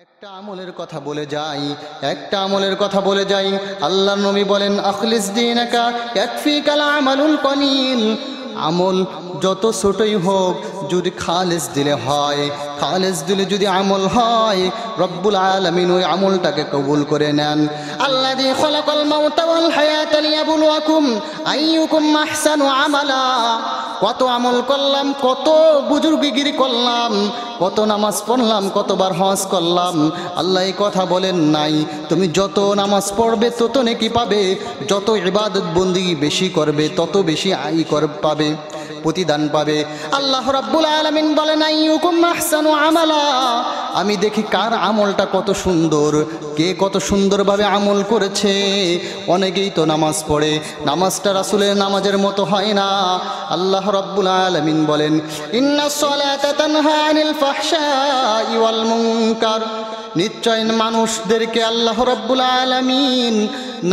একটা আমলের কথা বলে যাই আল্লাহর নবী বলেন আখলিস দীনাকা ইয়াকফিকাল আমালুল কলিল। আমল যত ছোটই হোক যদি খালেস দিলে যদি আমল হয় রব্বুল আলামিন ওই আমলটাকে কবুল করে নেন। আল্লাযী খালাকাল মাউতা ওয়াল হায়াতা লিয়াবলুয়াকুম আইয়ুকুম আহসানু আমালা। কত আমল করলাম, কত বুজুর্গিগিরি করলাম, কত নামাজ পড়লাম, কতবার হজ করলাম, আল্লাহ এই কথা বলেন নাই তুমি যত নামাজ পড়বে তত নেকি পাবে, যত ইবাদত বন্দেগী বেশি করবে তত বেশি পাবে, প্রতিদান পাবে। আল্লাহ রাব্বুল আলামিন বলেন আইয়ুকুম আহসানু আমালা। আমি দেখি কার আমলটা কত সুন্দর, কে কত সুন্দরভাবে আমল করেছে। অনেকেই তো নামাজ পড়ে, নামাজটা রাসূলের নামাজের মতো হয় না। আল্লাহ রাব্বুল আলামিন বলেন ইন্নাস সালাতা তানহা আনিল ফাহশাই ওয়াল মুনকার। নিশ্চয় মানুষদেরকে আল্লাহ রাব্বুল আলামিন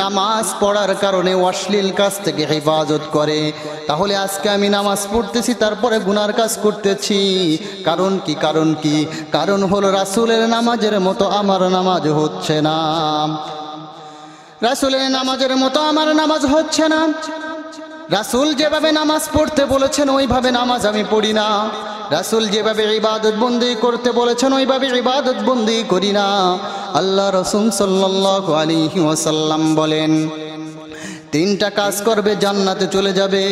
নামাজ পড়ার কারণে অশ্লীল কাজ থেকে হেফাজত করে। তাহলে আজকে আমি নামাজ পড়তেছি তারপরে গুনার কাজ করতেছি, কারণ কি? কারণ হলো রাসূলের নামাজের মতো আমার নামাজ হচ্ছে না, রাসূলের নামাজের মতো আমার নামাজ হচ্ছে না। রাসূল যেভাবে নামাজ পড়তে বলেছেন ওইভাবে নামাজ আমি পড়ি না, রাসূল যেভাবে ইবাদত বন্দেগী করতে বলেছেন ওইভাবে ইবাদত বন্দেগী করি না। আল্লাহ রাসূল সাল্লাল্লাহু আলাইহি ওয়াসাল্লাম বলেন তিনটা কাজ করবে জান্নাতে চলে যাবে,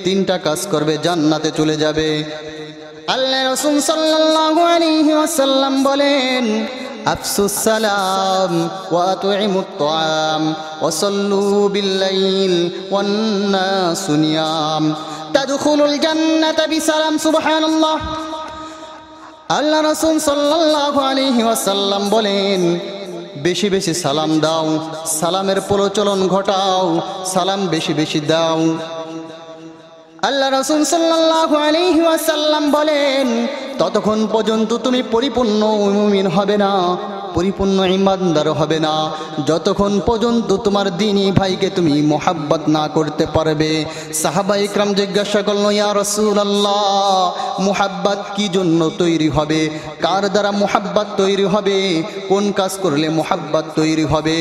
তিনটা কাজ করবে জান্নাতে চলে যাবে। আল্লাহ রাসূল সাল্লাল্লাহু আলাইহি ওয়াসাল্লাম বলেন আফসুস সালাম ওয়া আতইমুত তাআম ওয়া সাল্লু বিল-লাইল ওয়ান নাসু নিয়াম তাদখুলুল জান্নাতা বিসালাম। সুবহানাল্লাহ। আল্লাহ রাসূল সাল্লাল্লাহু আলাইহি ওয়াসাল্লাম বলেন বেশি বেশি সালাম দাও, সালামের প্রচলন ঘটাও, সালাম বেশি বেশি দাও। আল্লাহ রাসূল সাল্লাল্লাহু আলাইহি ওয়াসাল্লাম বলেন ততক্ষণ পর্যন্ত তুমি পরিপূর্ণ মুমিন হবে না, পরিপূর্ণ ঈমানদার হবে না, যতক্ষণ পর্যন্ত তোমার দ্বীনী ভাইকে তুমি মোহাব্বত না করতে পারবে। সাহাবায়ে ইকরাম জিজ্ঞাসা করলো ইয়া রাসূলুল্লাহ মোহাব্বত কি জন্য তৈরি হবে, কার দ্বারা মোহাব্বত তৈরি হবে, কোন কাজ করলে মোহাব্বত তৈরি হবে?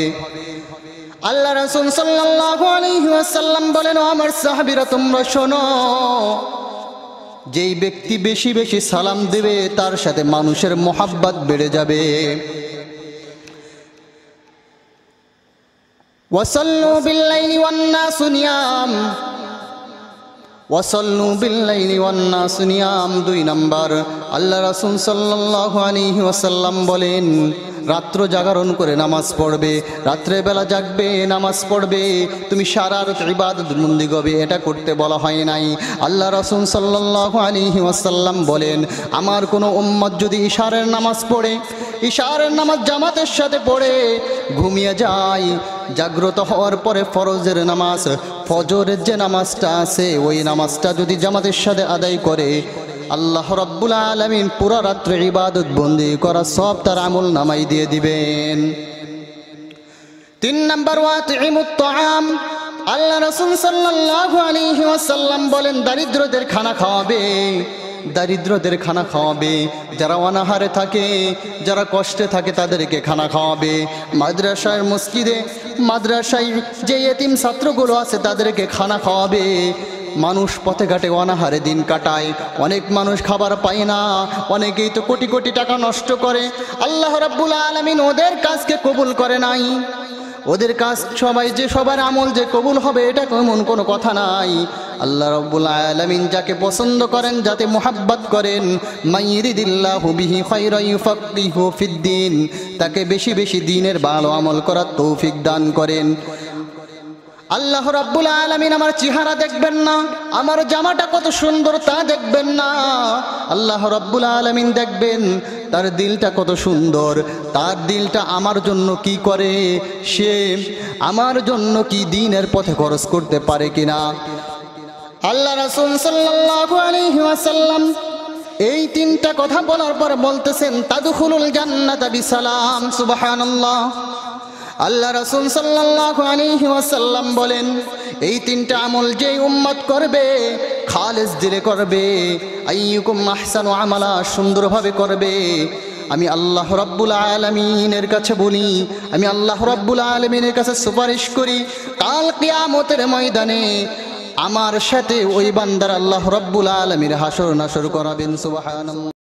আল্লাহ রাসূল সাল্লাল্লাহু আলাইহি ওয়াসাল্লাম বলেন আমার সাহাবীরা তোমরা শোনো, যেই ব্যক্তি বেশি বেশি সালাম দেবে তার সাথে মানুষের মোহাব্বত বেড়ে যাবে। ওয়াসাল্লু বিল-লাইলি ওয়ান-নাসু নিয়াম, ওয়াসাল্লু বিল-লাইলি ওয়ান-নাসু নিয়াম। 2 নাম্বার আল্লাহ রাসূল সাল্লাল্লাহু আলাইহি ওয়াসাল্লাম বলেন রাত্র জাগরণ করে নামাজ পড়বে, রাত্রে বেলা জাগবে নামাজ পড়বে, তুমি সারা রাত ইবাদত বন্দেগী হবে, এটা করতে বলা হয় নাই। আল্লাহ রাসূল সাল্লাল্লাহু আলাইহি ওয়াসাল্লাম বলেন আমার কোনো উম্মত যদি ইশারের নামাজ পড়ে, ইশারের নামাজ জামাতের সাথে পড়ে ঘুমিয়ে যায়, জাগ্রত হওয়ার পরে ফরজের নামাজ, ফজরের যে নামাজটা আছে ওই নামাজটা যদি জামাতের সাথে আদায় করে আল্লাহ রাব্বুল আলামিন পুরা রাত্রে ইবাদত বন্দেগী করা সব তার আমল নামাই দিয়ে দিবেন। 3 নাম্বার ওয়াতিমুত তাআম। আল্লাহ রাসূল সাল্লাল্লাহু আলাইহি ওয়াসাল্লাম বলেন দারিদ্রদের খানা খাওয়াবে, দারিদ্রদের খানা খাওয়াবে, যারা অনাহারে থাকে, যারা কষ্টে থাকে তাদেরকে খানা খাওয়াবে। মাদ্রাসায় মসজিদে মাদ্রাসায় যে ইতিম ছাত্রগুলো আছে তাদেরকে খানা খাওয়াবে। মানুষ পথে ঘাটে অনাহারে দিন কাটায়, অনেক মানুষ খাবার পায় না, অনেকেই তো কোটি কোটি টাকা নষ্ট করে। আল্লাহ রাব্বুল আলামিন ওদের কাজকে কবুল করে নাই, ওদের কাজ সবার আমল যে কবুল হবে এটা এমন কোনো কথা নাই। আল্লাহ রাব্বুল আলামিন যাকে পছন্দ করেন, যাতে মোহাব্বত করেন, মাইয়ুরিদিল্লাহু বিহি খায়রান ইউফাক্কিহু ফিদ্দীন, তাকে বেশি বেশি দ্বীনের ভালো আমল করার তৌফিক দান করেন। আল্লাহ রাব্বুল আলামিন আমার চেহারা দেখবেন না, আমার জামাটা কত সুন্দর তা দেখবেন না, আল্লাহ রাব্বুল আলামিন দেখবেন তার দিলটা কত সুন্দর, তার দিলটা আমার জন্য কি করে, সে আমার জন্য কি দ্বীনের পথে খরচ করতে পারে কিনা। আল্লাহ রাসূল সাল্লাল্লাহু আলাইহি ওয়াসাল্লাম এই 3টা কথা বলার পর বলতেছেন তাদখুলুল জান্নাতা বিসালাম। সুবহানাল্লাহ। আল্লাহ রাসূল সাল্লাল্লাহু আলাইহি ওয়াসাল্লাম বলেন এই 3টা আমল যেই উম্মত করবে, খালেস দিলে করবে, আইয়ুকুম আহসানু আমালা সুন্দরভাবে করবে, আমি আল্লাহ রাব্বুল আলামিনের কাছে বলি, আমি আল্লাহ রাব্বুল আলামিনের কাছে সুপারিশ করি, কাল কিয়ামতের ময়দানে আমার সাথে ওই বান্দার আল্লাহ রাব্বুল আলামিন হাসর নাসর করাবেন। সুবহানাল্লাহ।